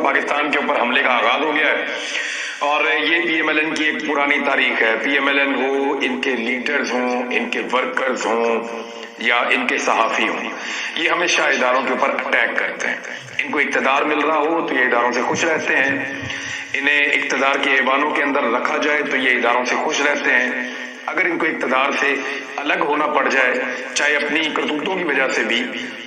پاکستان کے اوپر حملے کا آغاز ہو گیا ہے، اور یہ پی ایم ایل این کی ایک پرانی تاریخ ہے۔ پی ایم ایل این ہو، ان کے لیڈرز ہوں، ان کے ورکرز ہوں یا ان کے صحافی ہوں، یہ ہمیشہ اداروں کے اوپر اٹیک کرتے ہیں۔ ان کو اقتدار مل رہا ہو تو یہ اداروں سے خوش رہتے ہیں، انہیں اقتدار کے ایوانوں کے اندر رکھا جائے تو یہ اداروں سے خوش رہتے ہیں۔ اگر ان کو اقتدار سے الگ ہونا پڑ جائے، چاہے اپنی کرتوتوں کی وجہ سے بھی،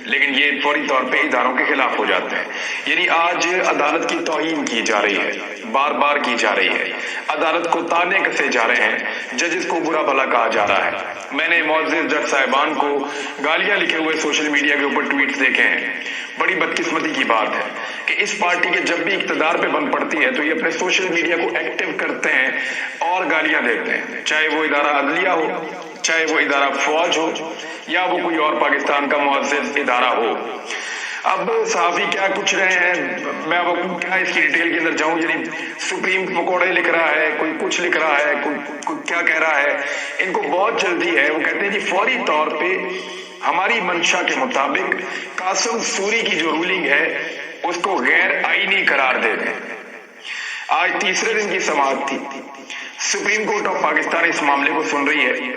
لیکن یہ فوری طور پہ اداروں کے خلاف ہو جاتے ہیں۔ یعنی آج عدالت کی توہین کی جا رہی ہے، بار بار کی جا رہی ہے، عدالت کو تانے کسے جا رہے ہیں، ججز کو برا بھلا کہا جا رہا ہے۔ میں نے معزز جج صاحبان کو گالیاں لکھے ہوئے سوشل میڈیا کے اوپر ٹویٹس دیکھے ہیں۔ بڑی بدقسمتی کی بات ہے کہ اس پارٹی کے جب بھی اقتدار پہ بن پڑتی ہے تو یہ اپنے سوشل میڈیا کو ایکٹیو کرتے ہیں اور گالیاں دیتے ہیں، چاہے وہ ادارہ عدلیہ ہو، چاہے وہ ادارہ فوج ہو، یا وہ کوئی اور پاکستان کا معزز ادارہ ہو۔ اب صحافی کیا کچھ رہے ہیں، میں اب کیا اس کی ڈیٹیل کے اندر جاؤں، یعنی سپریم پکوڑے لکھ رہا ہے، کوئی کچھ لکھ رہا ہے، کوئی کیا کہہ رہا ہے۔ ان کو بہت جلدی ہے، وہ کہتے ہیں جی فوری طور پہ ہماری منشا کے مطابق قاسم سوری کی جو رولنگ ہے اس کو غیر آئینی قرار دے دیں۔ آج تیسرے دن کی سماعت تھی، سپریم کورٹ آف پاکستان اس معاملے کو سن رہی ہے۔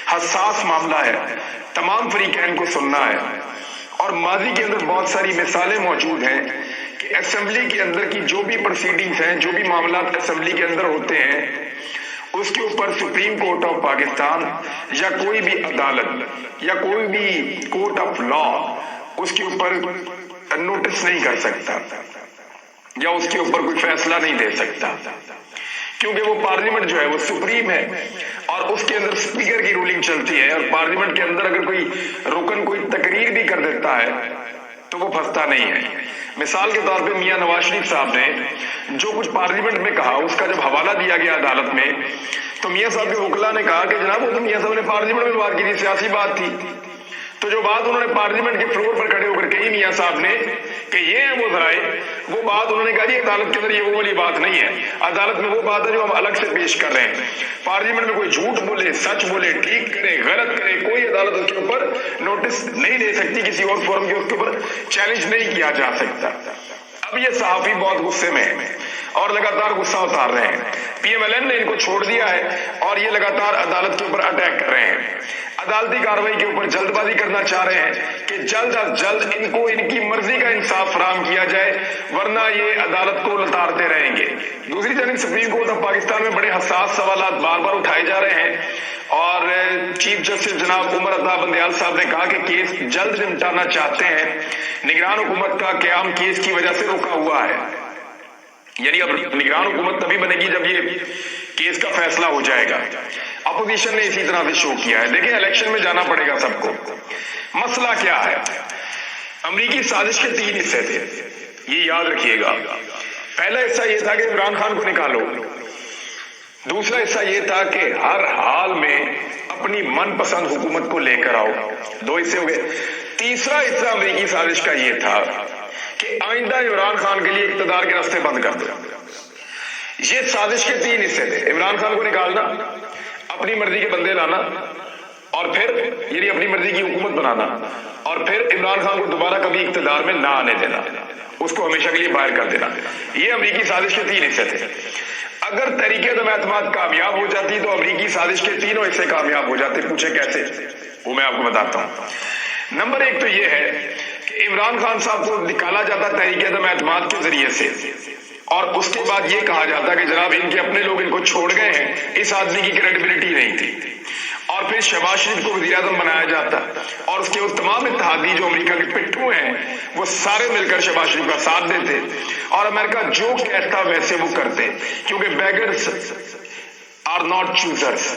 حساس معاملہ ہے، تمام فریقین کو سننا ہے، اور ماضی کے اندر بہت ساری مثالیں موجود ہیں کہ اسمبلی کے اندر کی جو بھی پروسیڈنگز ہیں، جو بھی معاملات اسمبلی کے اندر ہوتے ہیں، اس کے اوپر سپریم کورٹ آف پاکستان یا کوئی بھی عدالت یا کوئی بھی کورٹ آف لا اس کے اوپر نوٹس نہیں کر سکتا یا اس کے اوپر کوئی فیصلہ نہیں دے سکتا، کیونکہ وہ پارلیمنٹ جو ہے وہ سپریم ہے اور اس کے اندر اسپیکر کی رولنگ چلتی ہے، اور پارلیمنٹ کے اندر اگر کوئی رکن کوئی تقریر بھی کر دیتا ہے تو وہ پھنستا نہیں ہے۔ مثال کے طور پہ میاں نواز شریف صاحب نے جو کچھ پارلیمنٹ میں کہا، اس کا جب حوالہ دیا گیا عدالت میں تو میاں صاحب کے وکلا نے کہا کہ جناب وہ تو میاں صاحب نے پارلیمنٹ میں بات کی تھی، سیاسی بات تھی۔ تو جو بات انہوں نے پارلیمنٹ کے فلور پر کھڑے ہو کر کہی میاں صاحب نے کہ یہ ہے وہ ذرائع، وہ بات انہوں نے کہا جی عدالت کے اندر یہ وہ والی بات نہیں ہے، عدالت میں وہ بات ہے جو ہم الگ سے پیش کر رہے ہیں۔ پارلیمنٹ میں کوئی جھوٹ بولے، سچ بولے، ٹھیک کرے، غلط کرے، کوئی عدالت اس کے اوپر نوٹس نہیں دے سکتی، کسی اور فورم کے اس کے اوپر چیلنج نہیں کیا جا سکتا۔ اب یہ صحافی بہت غصے میں ہیں اور لگاتار غصہ اتار رہے ہیں۔ پی ایم ایل این نے ان کو چھوڑ دیا ہے اور یہ لگاتار عدالت کے اوپر اٹیک کر رہے ہیں، عدالتی کارروائی کے اوپر جلد بازی کرنا چاہ رہے ہیں کہ جلد از جلد ان کو ان کی مرضی کا انصاف فراہم کیا جائے، ورنہ یہ عدالت کو لتاڑتے رہیں گے۔ دوسری جانب سپریم کورٹ آف پاکستان میں بڑے حساس سوالات بار بار اٹھائے جا رہے ہیں، اور چیف جسٹس جناب عمر عطا بندیال صاحب نے کہا کہ کیس جلد نمٹانا چاہتے ہیں، نگران حکومت کا قیام کیس کی وجہ سے رکا ہوا ہے۔ یعنی اب نگران حکومت تبھی بنے گی جب یہ کیس کا فیصلہ ہو جائے گا۔ اپوزیشن نے اسی طرح سے شو کیا ہے۔ دیکھیں الیکشن میں جانا پڑے گا سب کو۔ مسئلہ کیا ہے؟ امریکی سازش کے 3 حصے تھے، یہ یاد رکھیے گا۔ پہلا حصہ یہ تھا کہ عمران خان کو نکالو، دوسرا حصہ یہ تھا کہ ہر حال میں اپنی من پسند حکومت کو لے کر آؤ، 2 حصے ہو گئے۔ تیسرا حصہ امریکی سازش کا یہ تھا کہ آئندہ عمران خان کے لیے اقتدار کے راستے بند کر دو۔ یہ سازش کے 3 حصے تھے، عمران خان کو نکالنا، اپنی مرضی کے بندے لانا، اور پھر یعنی اپنی مرضی کی حکومت بنانا، اور پھر عمران خان کو دوبارہ کبھی اقتدار میں نہ آنے دینا، اس کو ہمیشہ کے لیے باہر کر دینا۔ یہ امریکی سازش کے 3 حصے تھے۔ اگر تحریک عدم اعتماد کامیاب ہو جاتی تو امریکی سازش کے 3 حصے کامیاب ہو جاتے۔ پوچھے کیسے؟ وہ میں آپ کو بتاتا ہوں۔ نمبر 1 تو یہ ہے کہ عمران خان صاحب کو نکالا جاتا تحریک عدم اعتماد کے ذریعے سے، اور اس کے بعد یہ کہا جاتا کہ جناب ان کے اپنے لوگ ان کو چھوڑ گئے ہیں، اس آدمی کی کریڈیبلٹی نہیں تھی، اور پھر شہباز شریف کو وزیر اعظم بنایا جاتا، اور اس کے وہ تمام اتحادی جو امریکہ کے پٹھو ہیں وہ سارے مل کر شہباز شریف کا ساتھ دیتے، اور امریکہ جو کہتا ویسے وہ کرتے، کیونکہ beggars are not choosers.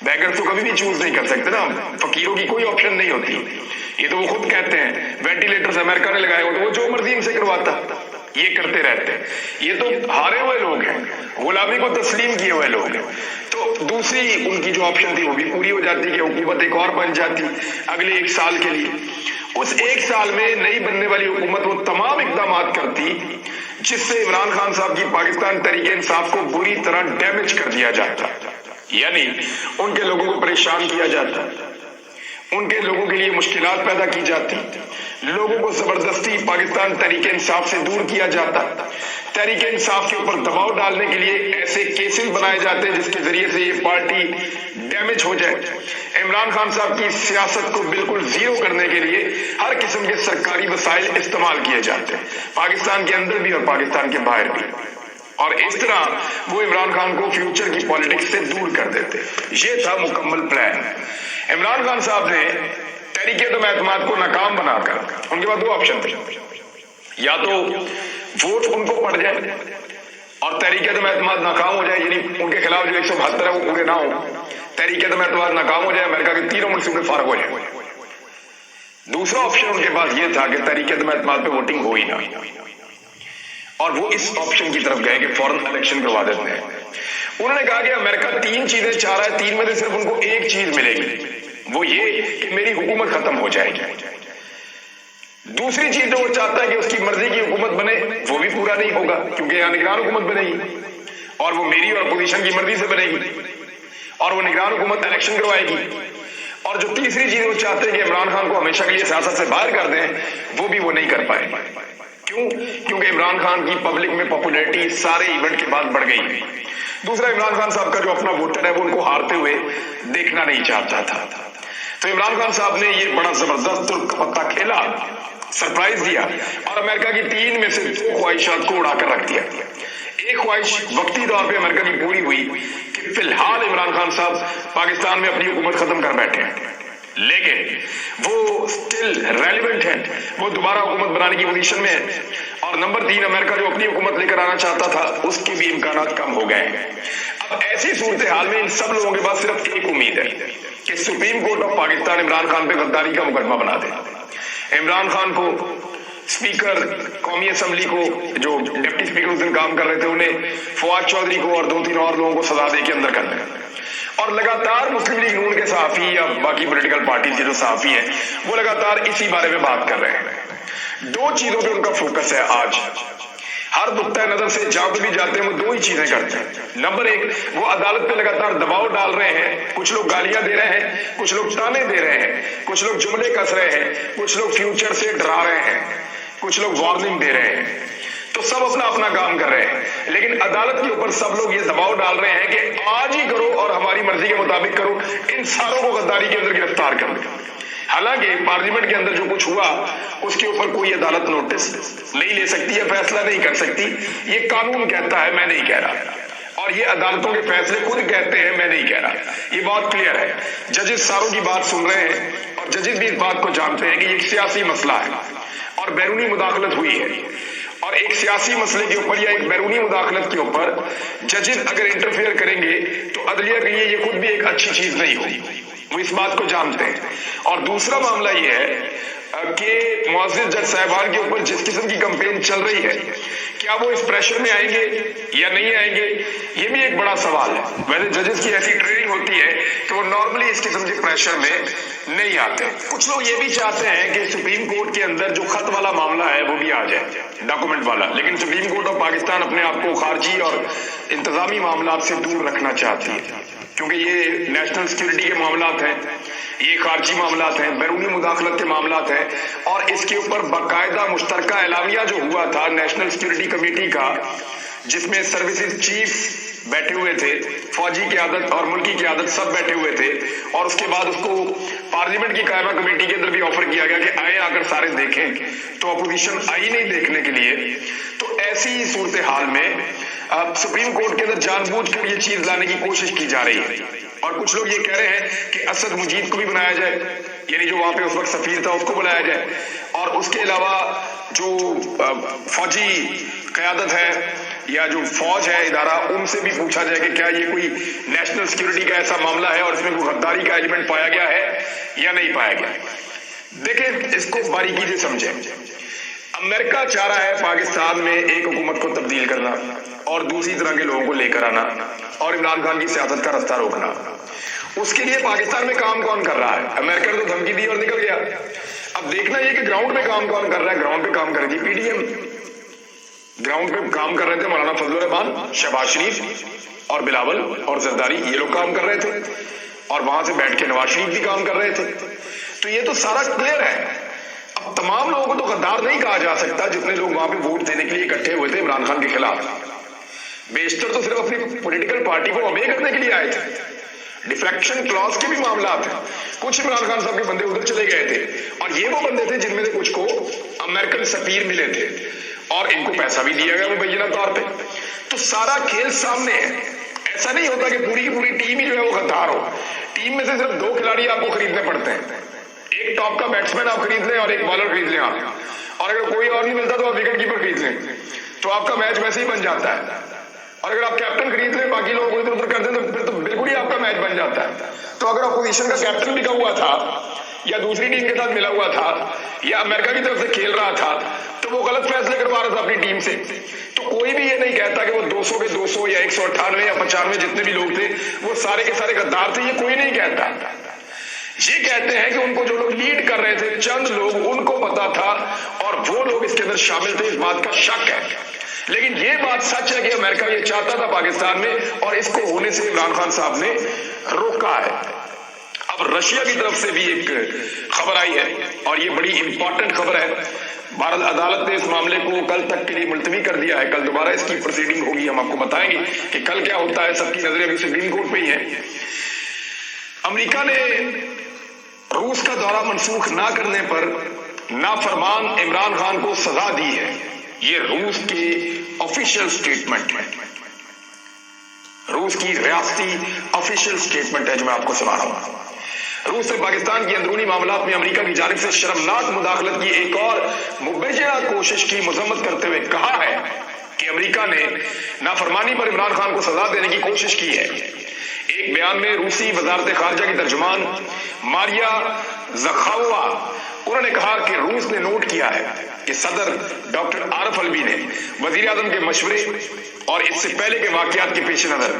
Beggars تو کبھی بھی چوز نہیں کر سکتے نا، فقیروں کی کوئی آپشن نہیں ہوتی، یہ تو وہ خود کہتے ہیں۔ وینٹیلیٹرز امریکہ نے لگائے ہوتے، وہ جو مرضی ان سے کرواتا، یہ کرتے رہتے ہیں۔ یہ تو ہارے ہوئے لوگ ہیں، غلامی کو تسلیم کیے ہوئے لوگ ہیں۔ تو دوسری ان کی جو آپشن تھی وہ بھی پوری ہو جاتی کہ حکومت ایک اور بن جاتی اگلے 1 سال کے لیے۔ اس 1 سال میں نئی بننے والی حکومت وہ تمام اقدامات کرتی جس سے عمران خان صاحب کی پاکستان تحریک انصاف کو بری طرح ڈیمیج کر دیا جاتا، یعنی ان کے لوگوں کو پریشان کیا جاتا، ان کے لوگوں کے لیے مشکلات پیدا کی جاتی، لوگوں کو زبردستی پاکستان تحریک انصاف سے دور کیا جاتا، تحریک انصاف کے اوپر دباؤ ڈالنے کے لیے ایسے کیسز بنائے جاتے جس کے ذریعے سے یہ پارٹی ڈیمیج ہو جائے۔ عمران خان صاحب کی سیاست کو بالکل زیرو کرنے کے لیے ہر قسم کے سرکاری وسائل استعمال کیے جاتے ہیں، پاکستان کے اندر بھی اور پاکستان کے باہر بھی، اور اس طرح وہ عمران خان کو فیوچر کی پالیٹکس سے دور کر دیتے۔ یہ تھا مکمل پلان۔ عمران خان صاحب نے تحریک عدم اعتماد کو ناکام بنا کر، ان کے بعد دو آپشن تھے، یا تو ووٹ ان کو پڑ جائے اور تحریک عدم اعتماد ناکام ہو جائے، یعنی ان کے خلاف جو 172 ہے وہ پورے نہ ہو، تحریک عدم اعتماد ناکام ہو جائے، امریکہ کے تینوں منصوبے فارغ ہو جائے۔ دوسرا آپشن ان کے پاس یہ تھا کہ تحریک عدم اعتماد پہ ووٹنگ ہو ہی نہ، اور وہ اس آپشن کی طرف گئے کہ فوراً الیکشن کروا دیتے ہیں۔ انہوں نے کہا کہ امریکہ تین چیزیں چاہ رہا ہے، تین میں سے صرف ان کو ایک چیز ملے گی، وہ یہ کہ میری حکومت ختم ہو جائے گی۔ دوسری چیز جو وہ چاہتا ہے کہ اس کی مرضی کی حکومت بنے، وہ بھی پورا نہیں ہوگا کیونکہ یہاں نگران حکومت بنے گی اور وہ میری اور اپوزیشن کی مرضی سے بنے گی، اور وہ نگران حکومت الیکشن کروائے گی۔ اور جو تیسری چیز وہ چاہتے ہیں کہ عمران خان کو ہمیشہ کے لیے سیاست سے باہر کر دیں، وہ بھی وہ نہیں کر پائے گا۔ کیوں؟ کیونکہ عمران خان کی پبلک میں پاپولیرٹی سارے ایونٹ کے بعد بڑھ گئی۔ دوسرا، عمران خان صاحب کا جو اپنا ووٹر ہے وہ ان کو ہارتے ہوئے دیکھنا نہیں چاہتا تھا۔ تو عمران خان صاحب نے یہ بڑا زبردست پتہ کھیلا، سرپرائز دیا، اور امریکہ کی تین میں سے دو خواہشات کو اڑا کر رکھ دیا۔ ایک خواہش وقتی طور پہ امریکہ کی پوری ہوئی کہ فی الحال عمران خان صاحب پاکستان میں اپنی حکومت ختم کر بیٹھے ہیں، لیکن وہ سٹل ریلیونٹ ہیں، وہ دوبارہ حکومت بنانے کی پوزیشن میں ہے۔ اور نمبر 3، امریکہ جو اپنی حکومت لے کر آنا چاہتا تھا اس کے بھی امکانات کم ہو گئے ہیں۔ اب ایسی صورتحال میں ان سب لوگوں کے پاس صرف ایک امید ہے کہ supreme court of Pakistan Imran Khan پہ غداری کا مقدمہ بنا دے، عمران خان کو، اسپیکر قومی اسمبلی کو، جو ڈپٹی اسپیکر اس دن کام کر رہے تھے انہیں، فواد چودھری کو اور 2-3 اور لوگوں کو سزا دے کے اندر کر دیں۔ اور لگاتار مسلم لیگ نون کے صحافی یا باقی پولیٹیکل پارٹیز کے جو صحافی ہیں وہ لگاتار اسی بارے میں بات کر رہے ہیں۔ دو چیزوں پہ ان کا فوکس ہے آج، ہر نقطۂ نظر سے جہاں پہ بھی جاتے ہیں وہ دو ہی چیزیں کرتے ہیں۔ نمبر 1، وہ عدالت پہ لگاتار دباؤ ڈال رہے ہیں، کچھ لوگ گالیاں دے رہے ہیں، کچھ لوگ تانے دے رہے ہیں، کچھ لوگ جملے کس رہے ہیں، کچھ لوگ فیوچر سے ڈرا رہے ہیں، کچھ لوگ وارننگ دے رہے ہیں، تو سب اپنا اپنا کام کر رہے ہیں، لیکن عدالت کے اوپر سب لوگ یہ دباؤ ڈال رہے ہیں کہ آج ہی کرو اور ہماری مرضی کے مطابق کرو، ان ساروں کو غداری کے اندر گرفتار کرو۔ حالانکہ پارلیمنٹ کے اندر جو کچھ ہوا اس کے اوپر کوئی عدالت نوٹس نہیں لے سکتی ہے، فیصلہ نہیں کر سکتی، یہ قانون کہتا ہے، میں نہیں کہہ رہا، اور یہ عدالتوں کے فیصلے خود کہتے ہیں، میں نہیں کہہ رہا، یہ بات کلیئر ہے۔ ججز ساروں کی بات سن رہے ہیں اور ججز بھی اس بات کو جانتے ہیں کہ یہ ایک سیاسی مسئلہ ہے اور بیرونی مداخلت ہوئی ہے، اور ایک سیاسی مسئلے کے اوپر یا ایک بیرونی مداخلت کے اوپر ججز اگر انٹرفیئر کریں گے تو عدلیہ کے لیے یہ خود بھی ایک اچھی چیز نہیں ہوگی، وہ اس بات کو جانتے ہیں۔ اور دوسرا معاملہ یہ ہے کہ معزز جج صاحبان کے اوپر جس قسم کی کمپین چل رہی ہے، کیا وہ اس پریشر میں آئیں گے یا نہیں آئیں گے، یہ بھی ایک بڑا سوال ہے۔ ویسے ججز کی ایسی ٹریننگ ہوتی ہے کہ وہ نارملی اس قسم کے پریشر میں نہیں آتے۔ کچھ لوگ یہ بھی چاہتے ہیں کہ سپریم کورٹ کے اندر جو خط والا معاملہ ہے وہ بھی آ جائے، ڈاکومنٹ والا، لیکن سپریم کورٹ آف پاکستان اپنے آپ کو خارجی اور انتظامی معاملات سے دور رکھنا چاہتی ہے، کیونکہ یہ نیشنل سیکورٹی کے معاملات ہیں، یہ خارجی معاملات ہیں، بیرونی مداخلت کے معاملات ہیں، اور اس کے اوپر باقاعدہ مشترکہ اعلامیہ جو ہوا تھا نیشنل سیکورٹی کمیٹی کا، جس میں سروسز چیف بیٹھے ہوئے تھے، فوجی قیادت اور ملکی قیادت سب بیٹھے ہوئے تھے، اور اس کے بعد اس کو پارلیمنٹ کی قائمہ کمیٹی کے اندر بھی آفر کیا گیا کہ آئے آ کر سارے دیکھیں، تو اپوزیشن آئی نہیں دیکھنے کے لیے۔ تو ایسی صورتحال میں سپریم کورٹ کے اندر جان بوجھ کر یہ چیز لانے کی کوشش کی جا رہی ہے، اور کچھ لوگ یہ کہہ رہے ہیں کہ اسد مجید کو بھی بنایا جائے، یعنی جو وہاں پہ اس وقت سفیر تھا اس کو بلایا جائے، اور اس کے علاوہ جو فوجی قیادت ہے یا جو فوج ہے ادارہ، ان سے بھی پوچھا جائے کہ کیا یہ کوئی نیشنل سیکورٹی کا ایسا معاملہ ہے اور اس میں کوئی غداری کا ایلیمنٹ پایا گیا ہے یا نہیں پایا گیا۔ دیکھیں اس کو باریکی سے سمجھیں۔ امریکہ چاہ رہا ہے پاکستان میں ایک حکومت کو تبدیل کرنا اور دوسری طرح کے لوگوں کو لے کر آنا اور عمران خان کی سیاست کا رفتہ روکنا۔ اس کے لیے پاکستان میں کام کون کر رہا ہے؟ امریکہ نے تو دھمکی دی اور نکل گیا۔ اب دیکھنا یہ کہ گراؤنڈ پہ کام کون کر رہا ہے۔ گراؤنڈ پہ کام کر رہی تھی پی ڈی ایم، گراؤنڈ پہ کام کر رہے تھے مولانا فضل الرحمان، شہباز شریف اور بلاول اور زرداری، یہ لوگ کام کر رہے تھے، اور وہاں سے بیٹھ کے نواز شریف بھی کام کر رہے تھے۔ تو یہ تو سارا کلیئر ہے۔ اب اب تمام لوگوں کو تو غدار نہیں کہا جا سکتا جتنے لوگ وہاں پہ ووٹ دینے کے لیے اکٹھے ہوئے تھے عمران خان کے خلاف. بیشتر تو صرف اپنی پولیٹیکل پارٹی کو obey کرنے کے لیے آئے تھے. ڈیفلیکشن کلاس کے بھی معاملات ہیں. کچھ عمران خان صاحب کے بندے ادھر چلے گئے تھے اور یہ وہ بندے تھے جن میں سے کچھ کو امریکن سفیر ملے تھے اور ان کو پیسہ بھی دیا گیا مبینہ طور پہ. تو سارا کھیل سامنے ہے. ایسا نہیں ہوتا کہ پوری کی پوری ٹیم ہی جو ہے وہ غدار ہو. ٹیم میں سے صرف 2 کھلاڑی آپ کو خریدنے پڑتے ہیں. ایک ٹاپ کا بیٹسمین آپ خرید لیں اور ایک بالر خرید لیں آپ, اور اگر کوئی اور نہیں ملتا تو آپ وکٹ کیپر خرید لیں, تو آپ کا میچ ویسے ہی بن جاتا ہے. اور اگر آپ کیپٹن خرید لیں باقی لوگ ادھر ادھر کر دیں تو پھر تو بالکل ہی آپ کا میچ بن جاتا ہے. تو اگر اپوزیشن کا کیپٹن لکھا ہوا تھا یا دوسری ٹیم کے ساتھ ملا ہوا تھا یا امریکہ کی طرف سے کھیل رہا تھا تو وہ غلط فیصلے کروا رہا تھا اپنی ٹیم سے, تو کوئی بھی یہ نہیں کہتا کہ وہ 200 کے 200 یا 198 یا 95 جتنے بھی لوگ تھے وہ سارے کے سارے غدار تھے. یہ کوئی نہیں کہتا. یہ کہتے ہیں کہ ان کو جو لوگ لیڈ کر رہے تھے چند لوگ ان کو پتا تھا اور وہ لوگ اس کے اندر شامل تھے. اس بات کا شک ہے, لیکن یہ بات سچ ہے کہ امریکہ یہ چاہتا تھا پاکستان میں اور اس کو ہونے سے عمران خان صاحب نے روکا ہے. اب رشیا کی طرف سے بھی ایک خبر آئی ہے اور یہ بڑی امپورٹنٹ خبر ہے. بھارت عدالت نے اس معاملے کو کل تک کے لیے ملتوی کر دیا ہے. کل دوبارہ اس کی پروسیڈنگ ہوگی, ہم آپ کو بتائیں گے کہ کل کیا ہوتا ہے. سب کی نظریں ابھی سپریم کورٹ پہ ہی ہیں. امریکہ نے روس کا دورہ منسوخ نہ کرنے پر نافرمان عمران خان کو سزا دی ہے. یہ روس کی آفیشیل سٹیٹمنٹ ہے, روس کی ریاستی آفیشیل سٹیٹمنٹ ہے جو میں آپ کو سنا رہا ہوں. روس نے پاکستان کی اندرونی معاملات میں امریکہ کی جانب سے شرمناک مداخلت کی ایک اور مبینہ کوشش کی مذمت کرتے ہوئے کہا ہے کہ امریکہ نے نافرمانی پر عمران خان کو سزا دینے کی کوشش کی ہے. ایک بیان میں روسی وزارت خارجہ کی ترجمان ماریا زخاوا انہوں نے کہا کہ روس نے نوٹ کیا ہے کہ صدر ڈاکٹر عارف الوی نے وزیر اعظم کے مشورے اور اس سے پہلے کے واقعات کے پیش نظر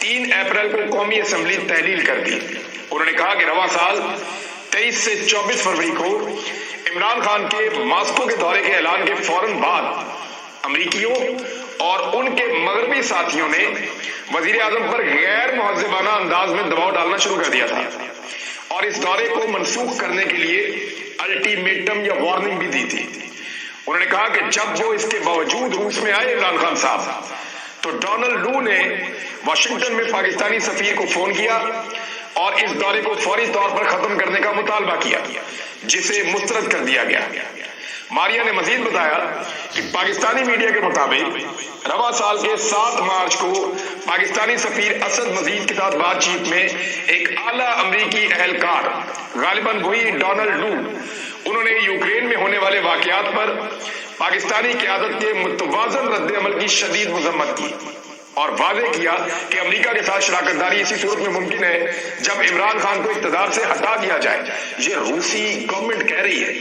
3 اپریل کو قومی اسمبلی تحلیل کر دی. انہوں نے کہا کہ رواں سال 23 سے 24 فروری کو عمران خان کے ماسکو کے دورے کے اعلان کے فوراً بعد امریکیوں اور ان کے مغربی ساتھیوں نے وزیر اعظم پر غیر مہذبانہ انداز میں دباؤ ڈالنا شروع کر دیا تھا اور اس دورے کو منسوخ کرنے کے لیے الٹیمیٹم یا وارننگ بھی دی تھی. انہوں نے کہا کہ جب وہ اس کے باوجود روس میں آئے عمران خان صاحب تو ڈونلڈ لو نے واشنگٹن میں پاکستانی سفیر کو فون کیا اور اس دورے کو فوری طور پر ختم کرنے کا مطالبہ کیا جسے مسترد کر دیا گیا. ماریا نے مزید بتایا کہ پاکستانی میڈیا کے مطابق رواں سال کے 7 مارچ کو پاکستانی سفیر اسد مزید کے ساتھ بات چیت میں ایک اعلیٰ امریکی اہلکار غالباً وہی ڈونلڈ لو انہوں نے یوکرین میں ہونے والے واقعات پر پاکستانی قیادت کے متوازن رد عمل کی شدید مذمت کی اور واضح کیا کہ امریکہ کے ساتھ شراکت داری اسی صورت میں ممکن ہے جب عمران خان کو اقتدار سے ہٹا دیا جائے. یہ روسی گورنمنٹ کہہ رہی ہے.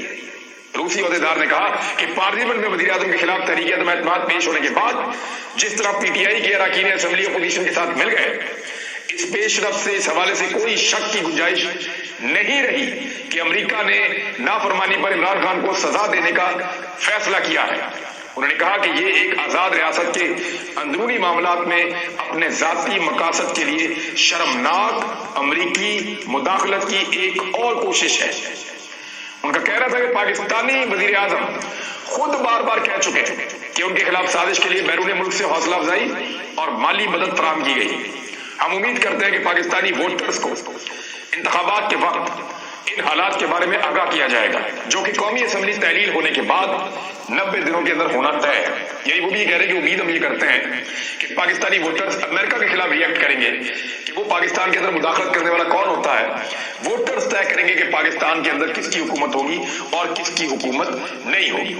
روسی عہدیدار نے کہا کہ پارلیمنٹ میں وزیر اعظم کے خلاف تحریک عدم اعتماد پیش ہونے کے بعد جس طرح پی ٹی آئی کے اراکین اسمبلی اپوزیشن کے ساتھ مل گئے, اس پیش رفت سے اس حوالے سے کوئی شک کی گنجائش نہیں رہی کہ امریکہ نے نافرمانی پر عمران خان کو سزا دینے کا فیصلہ کیا ہے. انہوں نے کہا کہ یہ ایک آزاد ریاست کے اندرونی معاملات میں اپنے ذاتی مقاصد کے لیے شرمناک امریکی مداخلت کی ایک اور کوشش ہے. ان کا کہنا تھا کہ پاکستانی وزیر اعظم خود بار بار کہہ چکے ہیں کہ ان کے خلاف سازش کے لیے بیرون ملک سے حوصلہ افزائی اور مالی مدد فراہم کی گئی. ہم امید کرتے ہیں کہ پاکستانی ووٹرز کو انتخابات کے وقت ان حالات کے بارے میں آگاہ کیا جائے گا جو کہ قومی اسمبلی تحلیل ہونے کے بعد 90 دنوں کے اندر ہونا طے ہے. یہی وہ بھی کہہ رہے ہیں کہ امید ہم یہ کرتے ہیں کہ پاکستانی ووٹرز امریکہ کے خلاف ریئیکٹ کریں گے کہ وہ پاکستان کے اندر مداخلت کرنے والا کون ہوتا ہے. ووٹرز طے کریں گے کہ پاکستان کے اندر کس کی حکومت ہوگی اور کس کی حکومت نہیں ہوگی.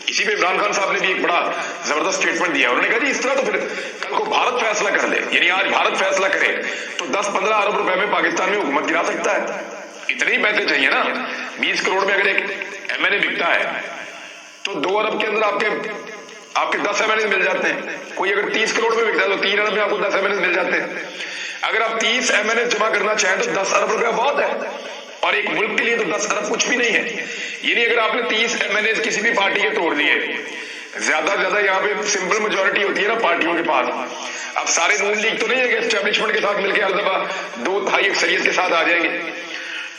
اسی پہ عمران خان صاحب نے بھی ایک بڑا زبردست اسٹیٹمنٹ دیا. انہوں نے کہا جی اس طرح تو پھر کل کو بھارت فیصلہ کر لے, یعنی آج بھارت فیصلہ کرے تو 10-15 ارب روپے میں پاکستان میں حکومت گرا سکتا ہے. اتنے ہی پیسے چاہیے نا. 20 کروڑ میں اگر ایک ایم این اے بکتا ہے تو 2 ارب کے اندر آپ کے 10 ایم این اے مل جاتے ہیں. کوئی اگر 30 کروڑ میں بکتا ہے تو 3 ارب میں آپ کو 10 ایم این اے مل جاتے ہیں. اگر آپ 30 ایم این اے جمع کرنا چاہیں تو 10 ارب روپے بہت ہے, اور ایک ملک کے لیے تو 10 ارب کچھ بھی نہیں ہے. یعنی اگر آپ نے 30 ایم این اے کسی بھی پارٹی کے توڑ دیے, زیادہ سے زیادہ یہاں پہ سمپل میجورٹی ہوتی ہے نا پارٹیوں کے پاس. اب سارے نون لیگ تو نہیں ہے کہ اسٹیبلشمنٹ کے ساتھ مل کے ہر دفعہ 2/3 اکثریت کے ساتھ آ جائیں گے.